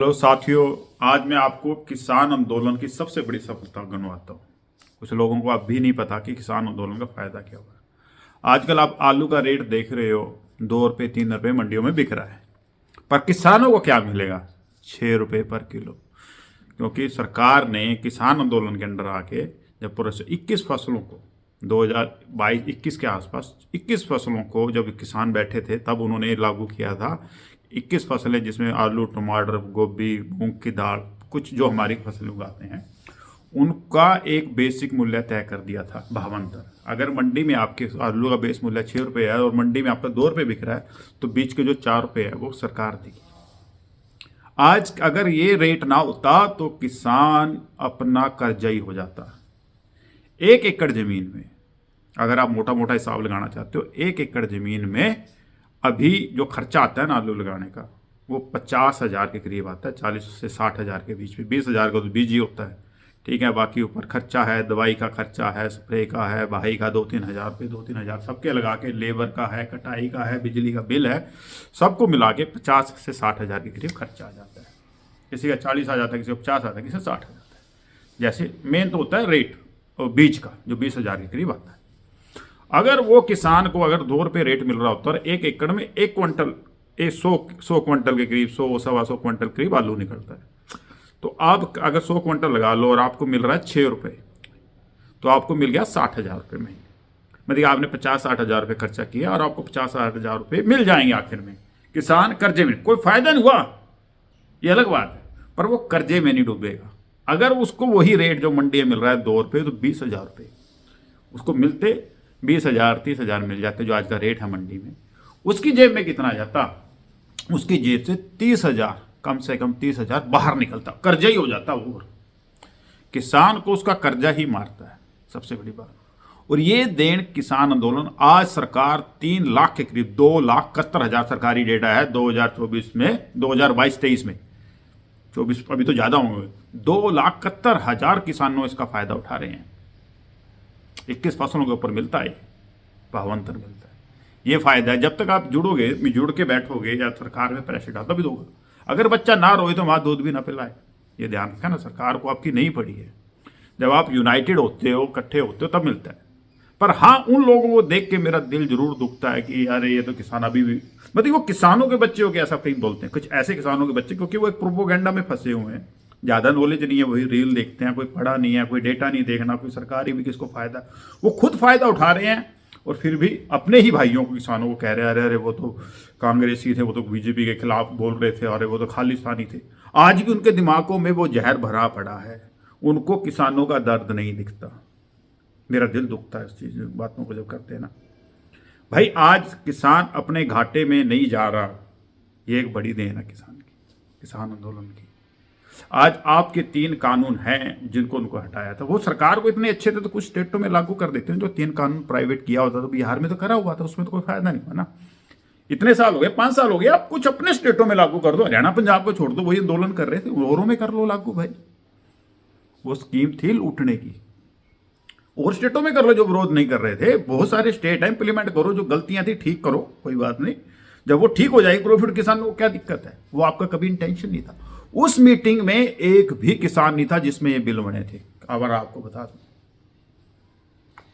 Hello साथियों, आज मैं आपको किसान आंदोलन की सबसे बड़ी सफलता गिनवाता हूँ। कुछ लोगों को अब भी नहीं पता कि किसान आंदोलन का फायदा क्या हुआ है। आजकल आप आलू का रेट देख रहे हो, 2 रुपये 3 रुपये मंडियों में बिक रहा है। पर किसानों को क्या मिलेगा? 6 रुपये पर किलो। क्योंकि सरकार ने किसान आंदोलन के अंडर आके जब पूरे 21 फसलों को 2022-21 के आसपास 21 फसलों को जब किसान बैठे थे तब उन्होंने लागू किया था। 21 फसलें जिसमें आलू, टमाटर, गोभी, मूंग की दाल, कुछ जो हमारी फसलें उगाते हैं उनका एक बेसिक मूल्य तय कर दिया था भावांतर। अगर मंडी में आपके आलू का बेस मूल्य 6 रुपये है और मंडी में आपका 2 रुपये बिक रहा है तो बीच के जो 4 रुपये है वो सरकार देगी। आज अगर ये रेट ना होता तो किसान अपना कर्जई हो जाता। 1 एकड़ जमीन में अगर आप मोटा मोटा हिसाब लगाना चाहते हो, 1 एकड़ जमीन में अभी जो खर्चा आता है ना आलू लगाने का वो 50,000 के करीब आता है, 40 से 60,000 के बीच में। 20,000 का तो बीज ही होता है, ठीक है। बाकी ऊपर खर्चा है, दवाई का खर्चा है, स्प्रे का है, भाई का 2-3 हज़ार रुपये, 2-3 हज़ार सबके लगा के, लेबर का है, कटाई का है, बिजली का बिल है, सबको मिला के 50 से 60,000 के करीब खर्चा आ जाता है। किसी का 40 आ जाता है, किसी को 50 आता है, किसी का 60 आ जाता है। जैसे मेन तो होता है रेट और बीज का जो 20,000 के करीब आता है। अगर वो किसान को अगर 2 रुपये रेट मिल रहा होता और 1 एकड़ में 1 क्विंटल, 100 क्विंटल के करीब, 100-125 क्विंटल करीब आलू निकलता है, तो आप अगर 100 क्विंटल लगा लो और आपको मिल रहा है 6 रुपये, तो आपको मिल गया 60,000 रुपये महीने। मतलब आपने 50-60 हज़ार रुपये खर्चा किया और आपको 50-60 हज़ार रुपये मिल जाएंगे आखिर में। किसान कर्जे में, कोई फायदा नहीं हुआ, ये अलग बात है, पर वो कर्जे में नहीं डूबेगा। अगर उसको वही रेट जो मंडी में मिल रहा है 2 रुपये, तो 20,000 रुपये उसको मिलते, 20,000 30,000 मिल जाते जो आज का रेट है मंडी में। उसकी जेब में कितना जाता? उसकी जेब से 30,000, कम से कम 30,000 बाहर निकलता, कर्जा ही हो जाता। वो किसान को उसका कर्जा ही मारता है, सबसे बड़ी बात। और ये देन किसान आंदोलन आज सरकार 3 लाख के करीब, 2,71,000 सरकारी डेटा है 2024 में, 2022-23 में, 24 अभी तो ज़्यादा होंगे, 2,71,000 किसानों इसका फ़ायदा उठा रहे हैं। 21 फसलों के ऊपर मिलता है, भावांतर मिलता है। ये फायदा है। जब तक आप जुड़ के बैठोगे या सरकार में प्रेशर डाल तभी दोगे। अगर बच्चा ना रोए तो माँ दूध भी ना पिलाए, ये ध्यान रखा ना, सरकार को आपकी नहीं पड़ी है। जब आप यूनाइटेड होते हो, इकट्ठे होते हो, तब मिलता है। पर हाँ, उन लोगों को देख के मेरा दिल जरूर दुखता है कि अरे ये तो किसान अभी भी, मतलब वो किसानों के बच्चे हो के ऐसा कहीं बोलते हैं, कुछ ऐसे किसानों के बच्चे, क्योंकि वो एक प्रोपोगेंडा में फंसे हुए हैं, ज़्यादा नॉलेज नहीं है, वही रील देखते हैं, कोई पढ़ा नहीं है, कोई डेटा नहीं देखना, कोई सरकारी भी किसको फायदा, वो खुद फायदा उठा रहे हैं और फिर भी अपने ही भाइयों को, किसानों को कह रहे हैं अरे अरे वो तो कांग्रेसी थे, वो तो बीजेपी के खिलाफ बोल रहे थे, अरे वो तो खालिस्तानी थे। आज भी उनके दिमागों में वो जहर भरा पड़ा है, उनको किसानों का दर्द नहीं दिखता। मेरा दिल दुखता है इस चीज़ बातों को जब करते हैं ना। भाई आज किसान अपने घाटे में नहीं जा रहा, ये एक बड़ी देन है किसान की, किसान आंदोलन की। आज आपके 3 कानून हैं जिनको उनको हटाया था, वो सरकार को इतने अच्छे थे तो कुछ स्टेटों में लागू कर देते हैं। जो 3 कानून प्राइवेट किया होता तो बिहार में तो करा हुआ था, उसमें तो कोई फायदा नहीं हुआ ना। इतने साल हो गए, 5 साल हो गए, आप कुछ अपने स्टेटों में लागू कर दो। हरियाणा पंजाब को छोड़ दो, वही आंदोलन कर रहे थे, औरों में कर लो लागू भाई। वो स्कीम थी लूटने की, और स्टेटों में कर लो जो विरोध नहीं कर रहे थे। बहुत सारे स्टेट हैं, इंप्लीमेंट करो, जो गलतियां थी ठीक करो, कोई बात नहीं। जब वो ठीक हो जाएगी प्रॉफिट किसान को क्या दिक्कत है? वो आपका कभी इंटेंशन नहीं था। उस मीटिंग में एक भी किसान नहीं था जिसमें ये बिल बने थे। अगर आपको बता दूं,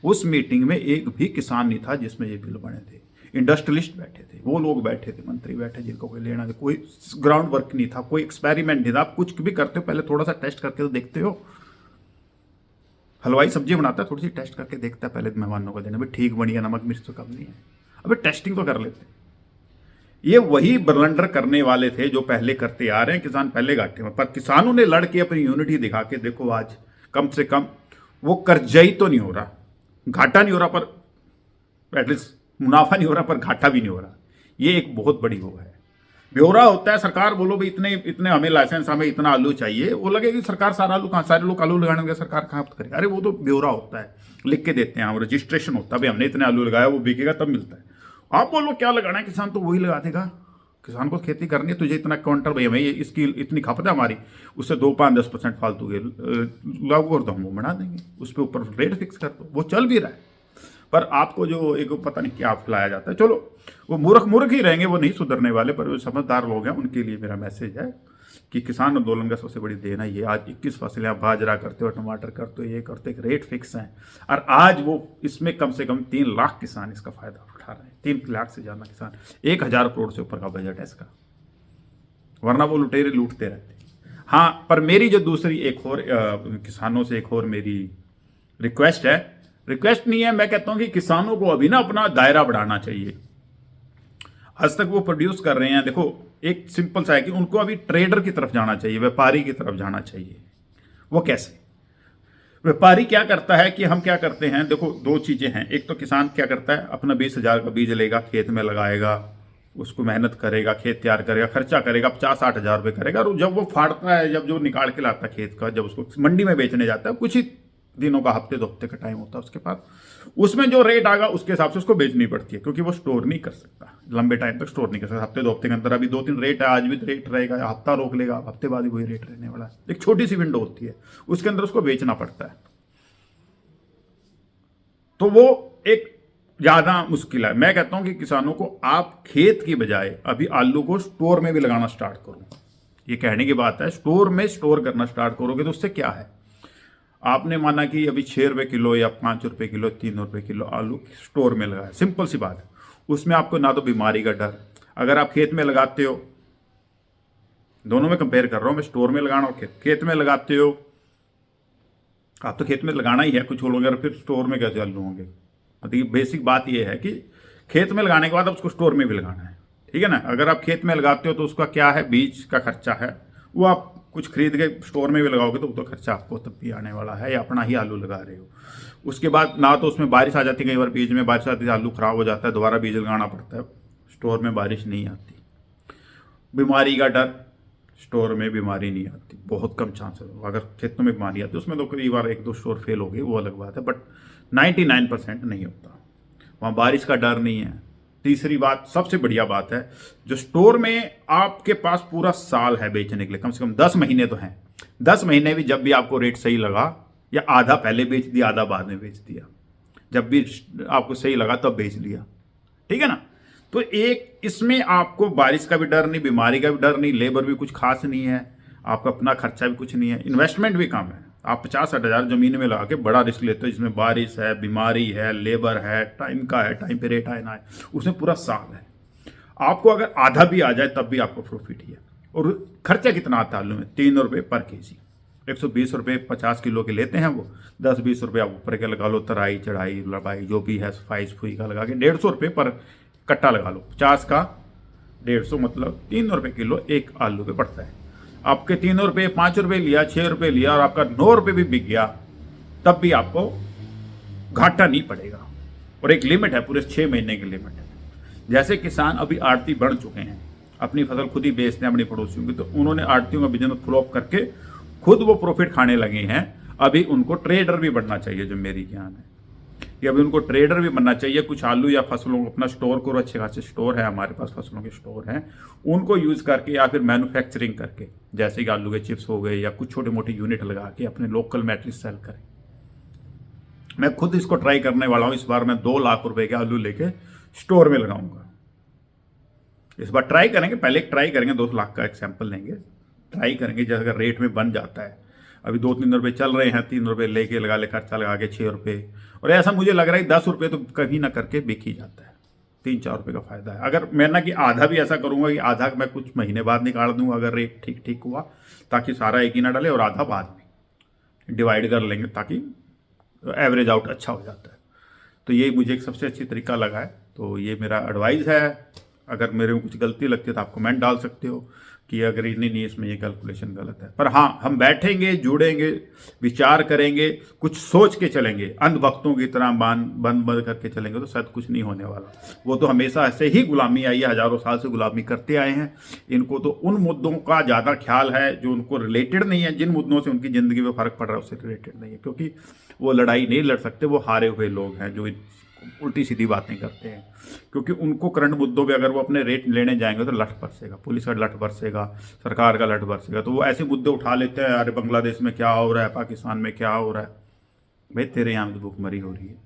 उस मीटिंग में एक भी किसान नहीं था जिसमें ये बिल बने थे। इंडस्ट्रियलिस्ट बैठे थे, वो लोग बैठे थे, मंत्री बैठे जिनको कोई लेना था। कोई ग्राउंड वर्क नहीं था, कोई एक्सपेरिमेंट नहीं था। आप कुछ भी करते हो पहले थोड़ा सा टेस्ट करके तो देखते हो। हलवाई सब्जी बनाता है, थोड़ी सी टेस्ट करके देखता है पहले मेहमानों को देने में, ठीक बनी है, नमक मिर्च तो कम नहीं है। अबे टेस्टिंग तो कर लेते। ये वही ब्लंडर करने वाले थे जो पहले करते आ रहे हैं। किसान पहले घाटे में, पर किसानों ने लड़के अपनी यूनिटी दिखा के देखो आज कम से कम वो कर्जई तो नहीं हो रहा, घाटा नहीं हो रहा, पर एटलीस्ट मुनाफा नहीं हो रहा, पर घाटा भी नहीं हो रहा। ये एक बहुत बड़ी वो है। ब्यौरा होता है, सरकार बोलो भाई इतने इतने हमें लाइसेंस, हमें इतना आलू चाहिए, वो लगे कि सरकार सारा आलू कहाँ, सारे लोग आलू लगाने लगे, सरकार कहाँ करेगा? अरे वो तो ब्यौरा होता है, लिख के देते हैं हम, रजिस्ट्रेशन होता है, भाई हमने इतने आलू लगाया, वो बिकेगा तब मिलता है। आप बोलो क्या लगाना है, किसान तो वही लगा देगा। किसान को खेती करनी है, तुझे इतना क्विंटल, भाई हमें इसकी इतनी खपत है हमारी, उससे 2-5-10% फालतू के लागू कर दो, हम वो बना देंगे, उस पर ऊपर रेट फिक्स कर दो, वो चल भी रहा है। पर आपको जो एक पता नहीं क्या खिलाया जाता है, चलो वो मूर्ख मूर्ख ही रहेंगे, वो नहीं सुधरने वाले, पर जो समझदार लोग हैं उनके लिए मेरा मैसेज है कि किसान आंदोलन का सबसे बड़ी देन है ये, आज 21 फसलें आप बाजरा करते हो, टमाटर करते हो, ये करते हो, एक रेट फिक्स है, और आज वो इसमें कम से कम 3 लाख किसान इसका फायदा उठा रहे हैं। 3 लाख से ज़्यादा किसान, 1,000 करोड़ से ऊपर का बजट है इसका, वरना वो लुटेरे लूटते रहते। हाँ, पर मेरी जो दूसरी एक और किसानों से एक और मेरी रिक्वेस्ट है, रिक्वेस्ट नहीं है, मैं कहता हूं कि किसानों को अभी ना अपना दायरा बढ़ाना चाहिए। आज तक वो प्रोड्यूस कर रहे हैं, देखो एक सिंपल सा है कि उनको अभी ट्रेडर की तरफ जाना चाहिए, व्यापारी की तरफ जाना चाहिए। वो कैसे? व्यापारी क्या करता है कि हम क्या करते हैं, देखो 2 चीजें हैं। एक तो किसान क्या करता है, अपना 20,000 का बीज लेगा, खेत में लगाएगा, उसको मेहनत करेगा, खेत तैयार करेगा, खर्चा करेगा, 50-60 हज़ार रुपये करेगा, और जब वो फाड़ता है, जब जो निकाल के लाता है खेत का, जब उसको मंडी में बेचने जाता है, कुछ ही दिनों का, हफ्ते 2 हफ्ते का टाइम होता है उसके पास, उसमें जो रेट आएगा उसके हिसाब से उसको बेचनी पड़ती है, क्योंकि वो स्टोर नहीं कर सकता, लंबे टाइम तक स्टोर नहीं कर सकता। हफ्ते 2 हफ्ते के अंदर अभी 2-3 रेट है, आज भी रेट रहेगा, हफ्ता रोक लेगा, हफ्ते बाद ही वही रेट रहने वाला है। एक छोटी सी विंडो होती है, उसके अंदर उसको बेचना पड़ता है, तो वो एक ज्यादा मुश्किल है। मैं कहता हूं कि किसानों को आप खेत की बजाय अभी आलू को स्टोर में भी लगाना स्टार्ट करो। ये कहने की बात है, स्टोर में स्टोर करना स्टार्ट करोगे तो उससे क्या है, आपने माना कि अभी 6 रुपये किलो या 5 रुपये किलो, 3 रुपये किलो आलू स्टोर में लगाया, सिंपल सी बात है। उसमें आपको ना तो बीमारी का डर, अगर आप खेत में लगाते हो, दोनों में कंपेयर कर रहा हूं मैं, स्टोर में लगाना और खेत में लगाते हो, आप तो खेत में लगाना ही है, कुछ लोग फिर स्टोर में कैसे आलू होंगे। मतलब बेसिक बात यह है कि खेत में लगाने के बाद अब उसको स्टोर में भी लगाना है, ठीक है ना। अगर आप खेत में लगाते हो तो उसका क्या है, बीज का खर्चा है, वो आप कुछ खरीद के स्टोर में भी लगाओगे तो खर्चा आपको तब भी आने वाला है, या अपना ही आलू लगा रहे हो। उसके बाद ना तो उसमें बारिश आ जाती है, कई बार बीज में बारिश आती है, आलू खराब हो जाता है, दोबारा बीज लगाना पड़ता है, स्टोर में बारिश नहीं आती। बीमारी का डर, स्टोर में बीमारी नहीं आती, बहुत कम चांस है। अगर खेतों में बीमारी आती है उसमें तो कई बार 1-2 स्टोर फेल हो गई, वो अलग बात है, बट 99% नहीं होता। वहाँ बारिश का डर नहीं है। तीसरी बात, सबसे बढ़िया बात है, जो स्टोर में आपके पास पूरा साल है बेचने के लिए, कम से कम 10 महीने तो हैं। 10 महीने भी जब भी आपको रेट सही लगा, या आधा पहले बेच दिया, आधा बाद में बेच दिया, जब भी आपको सही लगा तब बेच लिया, ठीक है ना। तो एक इसमें आपको बारिश का भी डर नहीं, बीमारी का भी डर नहीं, लेबर भी कुछ खास नहीं है, आपका अपना खर्चा भी कुछ नहीं है, इन्वेस्टमेंट भी कम है। आप 50-60 हज़ार जमीन में लगा के बड़ा रिस्क लेते हो, जिसमें बारिश है, बीमारी है, लेबर है, टाइम का है, टाइम पे रेट आए ना आए, उसमें पूरा साल है। आपको अगर आधा भी आ जाए तब भी आपको प्रॉफिट ही है। और खर्चा कितना आता है आलू में, 3 रुपये पर केजी, 120 रुपये 50 किलो के लेते हैं वो, 10-20 रुपये आप ऊपर के लगा लो, तराई चढ़ाई लड़ाई जो भी है, सफाई सफुई का लगा के 150 रुपये पर कट्टा लगा लो, 50 का 150, मतलब 3 रुपये किलो एक आलू पे पड़ता है। आपके 3 रुपये, 5 रुपये लिया, 6 रुपये लिया, और आपका 9 रुपये भी बिक गया, तब भी आपको घाटा नहीं पड़ेगा। और एक लिमिट है, पूरे 6 महीने की लिमिट है। जैसे किसान अभी आड़ती बढ़ चुके हैं, अपनी फसल खुद ही बेचते हैं अपने पड़ोसियों की, तो उन्होंने आड़तियों का बिजनेस फ्लॉप करके खुद वो प्रॉफिट खाने लगे हैं। अभी उनको ट्रेडर भी बनना चाहिए, जो मेरी ज्ञान है कि अभी उनको ट्रेडर भी बनना चाहिए। कुछ आलू या फसलों को अपना स्टोर करो, अच्छे खासे स्टोर है हमारे पास, फसलों के स्टोर हैं, उनको यूज़ करके या फिर मैन्युफैक्चरिंग करके, जैसे कि आलू के चिप्स हो गए, या कुछ छोटे मोटे यूनिट लगा के अपने लोकल मैट्रिक्स सेल करें। मैं खुद इसको ट्राई करने वाला हूँ। इस बार मैं 2 लाख रुपए के आलू लेके स्टोर में लगाऊंगा। इस बार ट्राई करेंगे, पहले एक ट्राई करेंगे, 2 लाख का एक सैंपल लेंगे, ट्राई करेंगे। जैसे अगर रेट में बन जाता है, अभी 2-3 रुपये चल रहे हैं, 3 रुपये लेके लगा ले, खर्चा लगा के 6 रुपये, और ऐसा मुझे लग रहा है 10 रुपये तो कभी ना करके बिक ही जाता है। 3-4 रुपये का फायदा है। अगर मैं ना कि आधा भी ऐसा करूंगा कि आधा मैं कुछ महीने बाद निकाल दूंगा, अगर रेट ठीक ठीक हुआ, ताकि सारा एक ही ना डाले, और आधा बाद में डिवाइड कर लेंगे, ताकि एवरेज आउट अच्छा हो जाता है। तो ये मुझे एक सबसे अच्छी तरीका लगा है। तो ये मेरा एडवाइस है। अगर मेरे में कुछ गलती लगती है तो आप कमेंट डाल सकते हो कि अगर नहीं इसमें ये कैलकुलेशन गलत है। पर हाँ, हम बैठेंगे, जुड़ेंगे, विचार करेंगे, कुछ सोच के चलेंगे। अंधभक्तों की तरह बंद करके चलेंगे तो शायद कुछ नहीं होने वाला। वो तो हमेशा ऐसे ही गुलामी आई है, हजारों साल से गुलामी करते आए हैं। इनको तो उन मुद्दों का ज़्यादा ख्याल है जो उनको रिलेटेड नहीं है, जिन मुद्दों से उनकी ज़िंदगी में फ़र्क पड़ रहा है उससे रिलेटेड नहीं है, क्योंकि वो लड़ाई नहीं लड़ सकते। वो हारे हुए लोग हैं जो उल्टी सीधी बातें करते हैं, क्योंकि उनको करंट मुद्दों पे अगर वो अपने रेट लेने जाएंगे तो लठ बरसेगा, पुलिस का लठ बरसेगा, सरकार का लठ बरसेगा। तो वो ऐसे मुद्दे उठा लेते हैं, अरे बांग्लादेश में क्या हो रहा है, पाकिस्तान में क्या हो रहा है। भाई तेरे यहाँ तो भूखमरी हो रही है,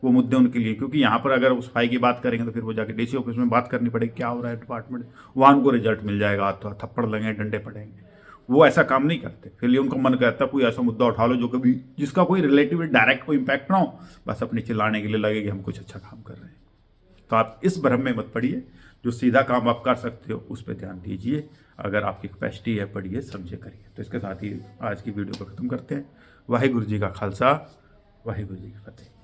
वो मुद्दे उनके लिए, क्योंकि यहाँ पर अगर उस फाई की बात करेंगे तो फिर वो जाके डीसी ऑफिस में बात करनी पड़ेगी क्या हो रहा है डिपार्टमेंट, वहाँ उनको रिजल्ट मिल जाएगा, तो थप्पड़ लगेंगे, डंडे पड़ेंगे। वो ऐसा काम नहीं करते। फिर ये उनका मन करता है कोई ऐसा मुद्दा उठा लो जो कभी जिसका कोई रिलेटिव डायरेक्ट कोई इम्पैक्ट ना हो, बस अपनी चिल्लाने के लिए लगे कि हम कुछ अच्छा काम कर रहे हैं। तो आप इस भ्रम में मत पड़िए, जो सीधा काम आप कर सकते हो उस पर ध्यान दीजिए। अगर आपकी कैपेसिटी है, पढ़िए, समझे, करिए। तो इसके साथ ही आज की वीडियो को ख़त्म करते हैं। वाहिगुरु जी का खालसा, वाहिगुरु जी की फतेह।